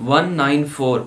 194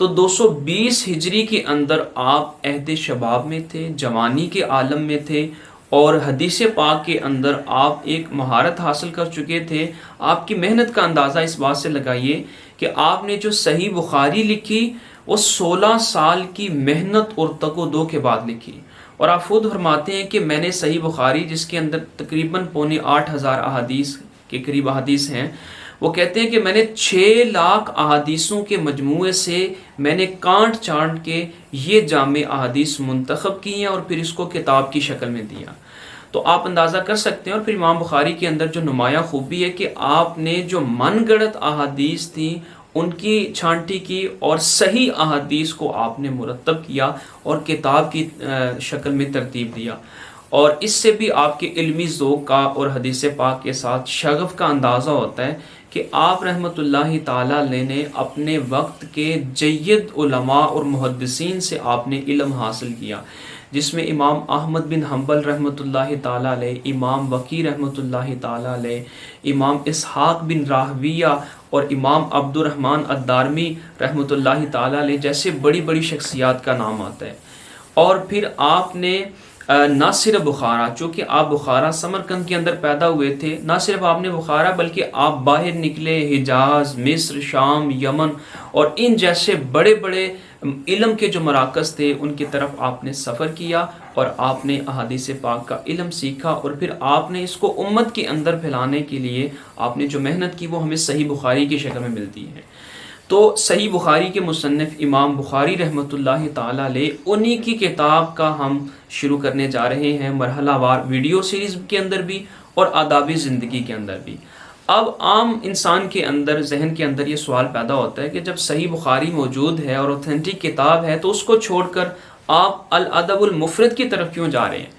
تو 220 ہجری کے اندر آپ عہد شباب میں تھے، جوانی کے عالم میں تھے، اور حدیث پاک کے اندر آپ ایک مہارت حاصل کر چکے تھے۔ آپ کی محنت کا اندازہ اس بات سے لگائیے کہ آپ نے جو صحیح بخاری لکھی وہ 16 سال کی محنت اور تگ و دو کے بعد لکھی، اور آپ خود فرماتے ہیں کہ میں نے صحیح بخاری، جس کے اندر تقریباً 8,500 احادیث کے قریب احادیث ہیں، وہ کہتے ہیں کہ میں نے 6 لاکھ احادیثوں کے مجموعے سے میں نے کانٹ چانٹ کے یہ جامع احادیث منتخب کی ہیں اور پھر اس کو کتاب کی شکل میں دیا۔ تو آپ اندازہ کر سکتے ہیں۔ اور پھر امام بخاری کے اندر جو نمایاں خوبی ہے کہ آپ نے جو من گڑت احادیث تھیں ان کی چھانٹی کی، اور صحیح احادیث کو آپ نے مرتب کیا اور کتاب کی شکل میں ترتیب دیا، اور اس سے بھی آپ کے علمی ذوق کا اور حدیث پاک کے ساتھ شغف کا اندازہ ہوتا ہے کہ آپ رحمۃ اللہ تعالیٰ علیہ نے اپنے وقت کے جید علماء اور محدثین سے آپ نے علم حاصل کیا، جس میں امام احمد بن حنبل رحمۃ اللہ تعالیٰ علیہ، امام وقی رحمۃ اللہ تعالیٰ علیہ، امام اسحاق بن راہویہ اور امام عبد الرحمن الدارمی رحمۃ اللہ تعالیٰ علیہ جیسے بڑی بڑی شخصیات کا نام آتا ہے۔ اور پھر آپ نے نہ صرف بخارا، چونکہ آپ بخارا سمرقند کے اندر پیدا ہوئے تھے، نہ صرف آپ نے بخارا بلکہ آپ باہر نکلے، حجاز، مصر، شام، یمن اور ان جیسے بڑے بڑے علم کے جو مراکز تھے ان کی طرف آپ نے سفر کیا، اور آپ نے احادیث پاک کا علم سیکھا، اور پھر آپ نے اس کو امت کے اندر پھیلانے کے لیے آپ نے جو محنت کی وہ ہمیں صحیح بخاری کی شکل میں ملتی ہے۔ تو صحیح بخاری کے مصنف امام بخاری رحمۃ اللہ تعالیٰ علیہ، انہی کی کتاب کا ہم شروع کرنے جا رہے ہیں، مرحلہ وار ویڈیو سیریز کے اندر بھی اور آداب زندگی کے اندر بھی۔ اب عام انسان کے اندر، ذہن کے اندر یہ سوال پیدا ہوتا ہے کہ جب صحیح بخاری موجود ہے اور اوتھینٹک کتاب ہے تو اس کو چھوڑ کر آپ الادب المفرد کی طرف کیوں جا رہے ہیں؟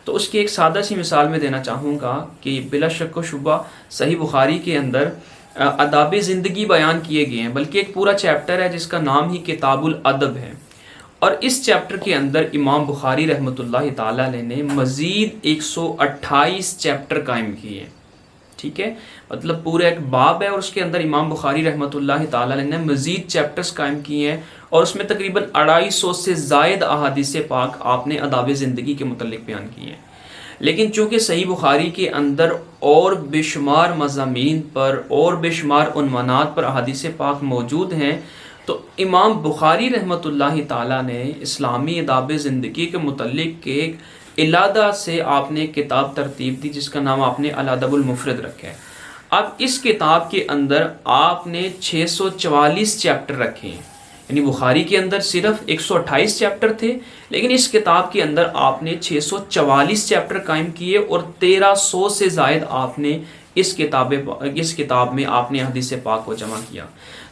تو اس کی ایک سادہ سی مثال میں دینا چاہوں گا کہ بلا شک و شبہ صحیح بخاری کے اندر آداب زندگی بیان کیے گئے ہیں، بلکہ ایک پورا چیپٹر ہے جس کا نام ہی کتاب الادب ہے، اور اس چیپٹر کے اندر امام بخاری رحمۃ اللہ تعالیٰ علیہ نے مزید 128 چیپٹر قائم کیے ہیں۔ ٹھیک ہے، مطلب پورا ایک باب ہے اور اس کے اندر امام بخاری رحمۃ اللہ تعالیٰ علیہ نے مزید چیپٹرز قائم کیے ہیں، اور اس میں تقریباً 250 سے زائد احادیث پاک آپ نے آداب زندگی کے متعلق بیان کیے ہیں۔ لیکن چونکہ صحیح بخاری کے اندر اور بے شمار مضامین پر اور بے شمار عنوانات پر احادیث پاک موجود ہیں، تو امام بخاری رحمۃ اللہ تعالیٰ نے اسلامی آداب زندگی کے متعلق ایک علادہ سے آپ نے کتاب ترتیب دی جس کا نام آپ نے الادب المفرد رکھا ہے۔ اب اس کتاب کے اندر آپ نے 644 چیپٹر رکھے ہیں، یعنی بخاری کے اندر صرف 128 چیپٹر تھے، لیکن اس کتاب کے اندر آپ نے 644 چیپٹر قائم کیے، اور 1300 سے زائد آپ نے اس کتاب میں آپ نے حدیث پاک کو جمع کیا۔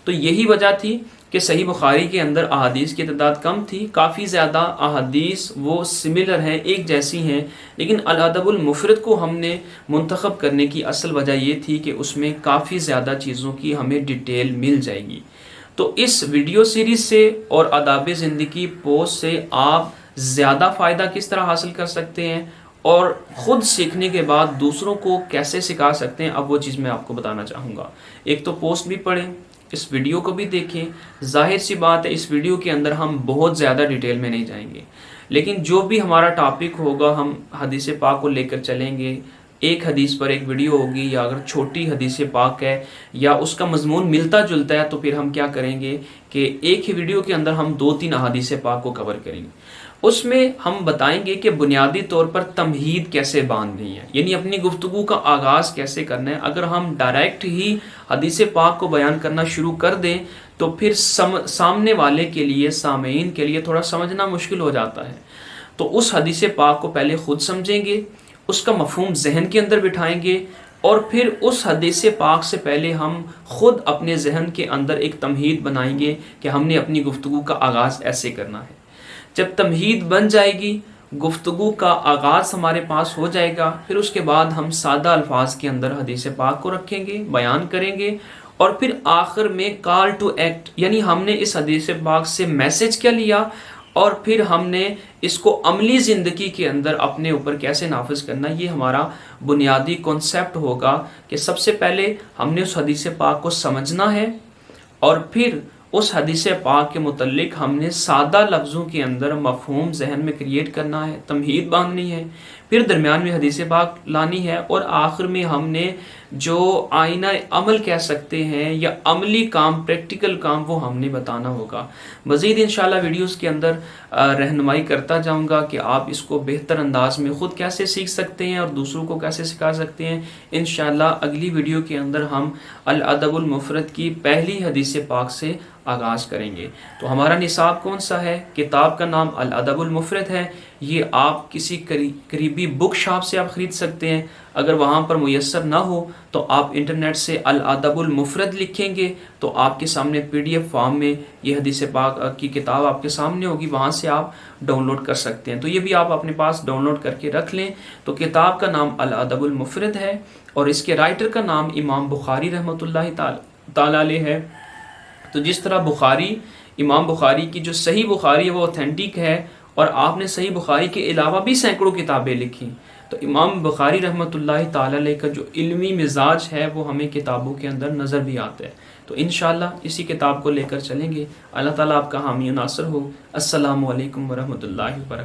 تو یہی وجہ تھی کہ صحیح بخاری کے اندر احادیث کی تعداد کم تھی، کافی زیادہ احادیث وہ سملر ہیں، ایک جیسی ہیں، لیکن الادب المفرد کو ہم نے منتخب کرنے کی اصل وجہ یہ تھی کہ اس میں کافی زیادہ چیزوں کی ہمیں ڈیٹیل مل جائے گی۔ تو اس ویڈیو سیریز سے اور آداب زندگی پوسٹ سے آپ زیادہ فائدہ کس طرح حاصل کر سکتے ہیں اور خود سیکھنے کے بعد دوسروں کو کیسے سکھا سکتے ہیں، اب وہ چیز میں آپ کو بتانا چاہوں گا۔ ایک تو پوسٹ بھی پڑھیں، اس ویڈیو کو بھی دیکھیں۔ ظاہر سی بات ہے اس ویڈیو کے اندر ہم بہت زیادہ ڈیٹیل میں نہیں جائیں گے، لیکن جو بھی ہمارا ٹاپک ہوگا ہم حدیث پاک کو لے کر چلیں گے۔ ایک حدیث پر ایک ویڈیو ہوگی، یا اگر چھوٹی حدیث پاک ہے یا اس کا مضمون ملتا جلتا ہے تو پھر ہم کیا کریں گے کہ ایک ہی ویڈیو کے اندر ہم 2-3 احادیث پاک کو کور کریں گے۔ اس میں ہم بتائیں گے کہ بنیادی طور پر تمہید کیسے باندھنی ہے، یعنی اپنی گفتگو کا آغاز کیسے کرنا ہے۔ اگر ہم ڈائریکٹ ہی حدیث پاک کو بیان کرنا شروع کر دیں تو پھر سامنے والے کے لیے، سامعین کے لیے تھوڑا سمجھنا مشکل ہو جاتا ہے۔ تو اس حدیث پاک کو پہلے خود سمجھیں گے، اس کا مفہوم ذہن کے اندر بٹھائیں گے، اور پھر اس حدیث پاک سے پہلے ہم خود اپنے ذہن کے اندر ایک تمہید بنائیں گے کہ ہم نے اپنی گفتگو کا آغاز ایسے کرنا ہے۔ جب تمہید بن جائے گی، گفتگو کا آغاز ہمارے پاس ہو جائے گا، پھر اس کے بعد ہم سادہ الفاظ کے اندر حدیث پاک کو رکھیں گے، بیان کریں گے، اور پھر آخر میں کال ٹو ایکٹ، یعنی ہم نے اس حدیث پاک سے میسج کیا لیا اور پھر ہم نے اس کو عملی زندگی کے اندر اپنے اوپر کیسے نافذ کرنا، یہ ہمارا بنیادی کانسیپٹ ہوگا کہ سب سے پہلے ہم نے اس حدیث پاک کو سمجھنا ہے، اور پھر اس حدیث پاک کے متعلق ہم نے سادہ لفظوں کے اندر مفہوم ذہن میں کریٹ کرنا ہے، تمہید باندھنی ہے، پھر درمیان میں حدیث پاک لانی ہے، اور آخر میں ہم نے جو آئینہ عمل کہہ سکتے ہیں یا عملی کام، پریکٹیکل کام، وہ ہم نے بتانا ہوگا۔ مزید انشاءاللہ ویڈیوز کے اندر رہنمائی کرتا جاؤں گا کہ آپ اس کو بہتر انداز میں خود کیسے سیکھ سکتے ہیں اور دوسروں کو کیسے سکھا سکتے ہیں۔ انشاءاللہ اگلی ویڈیو کے اندر ہم الادب المفرد کی پہلی حدیث پاک سے آغاز کریں گے۔ تو ہمارا نصاب کون سا ہے؟ کتاب کا نام الادب المفرد ہے۔ یہ آپ کسی قریبی بک شاپ سے آپ خرید سکتے ہیں، اگر وہاں پر میسر نہ ہو تو آپ انٹرنیٹ سے الادب المفرد لکھیں گے تو آپ کے سامنے PDF فارم میں یہ حدیث پاک کی کتاب آپ کے سامنے ہوگی، وہاں سے آپ ڈاؤن لوڈ کر سکتے ہیں۔ تو یہ بھی آپ اپنے پاس ڈاؤن لوڈ کر کے رکھ لیں۔ تو کتاب کا نام الادب المفرد ہے اور اس کے رائٹر کا نام امام بخاری رحمۃ اللہ تعالی علیہ ہے۔ تو جس طرح امام بخاری کی جو صحیح بخاری ہے وہ اوتھینٹک ہے، اور آپ نے صحیح بخاری کے علاوہ بھی سینکڑوں کتابیں لکھی، تو امام بخاری رحمۃ اللہ تعالی علیہ کا جو علمی مزاج ہے وہ ہمیں کتابوں کے اندر نظر بھی آتا ہے۔ تو انشاءاللہ اسی کتاب کو لے کر چلیں گے۔ اللہ تعالیٰ آپ کا حامی و ناصر ہو۔ السلام علیکم ورحمۃ اللہ وبرکاتہ۔